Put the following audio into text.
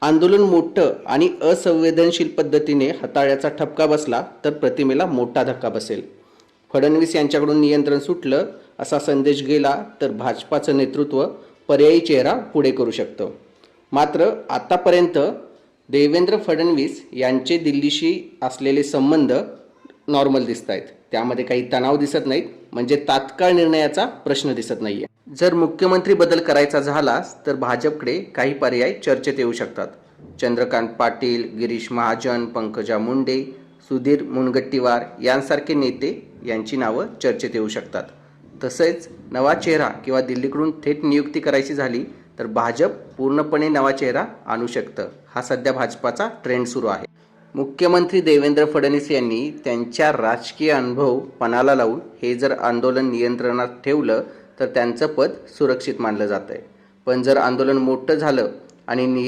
आंदोलन मोठं आणि असंवेदनशील पद्धतीने हाताळण्याचा ठपका बसला तर प्रतिमेला मोठा धक्का बसेल. फडणवीस यांच्याकडून नियंत्रण सुटलं असा संदेश गेला तर भाजपाचं नेतृत्व पर्यायी चेहरा पुढे करू शकतं. मात्र आतापर्यंत देवेंद्र फडणवीस यांचे दिल्लीशी असलेले संबंध नॉर्मल दिसत आहेत. त्यामध्ये काही तणाव दिसत नाहीत, म्हणजे तात्काळ निर्णयाचा प्रश्न दिसत नाहीये. जर मुख्यमंत्री बदल करायचा झालाच तर भाजपकडे काही पर्याय चर्चेत येऊ शकतात. चंद्रकांत पाटील, गिरीश महाजन, पंकजा मुंडे, सुधीर मुनगंटीवार यांसारखे नेते यांची नावं चर्चेत येऊ शकतात. तसेच नवा चेहरा किंवा दिल्लीकडून थेट नियुक्ती करायची झाली तर भाजप पूर्णपणे नवा चेहरा आणू शकतं. हा सध्या भाजपाचा ट्रेंड सुरू आहे. मुख्यमंत्री देवेंद्र फडणवीस यांनी त्यांच्या राजकीय अनुभव पणाला लावून हे जर आंदोलन नियंत्रणात ठेवलं तर त्यांचं पद सुरक्षित मानलं जात आहे. पण जर आंदोलन मोठं झालं आणि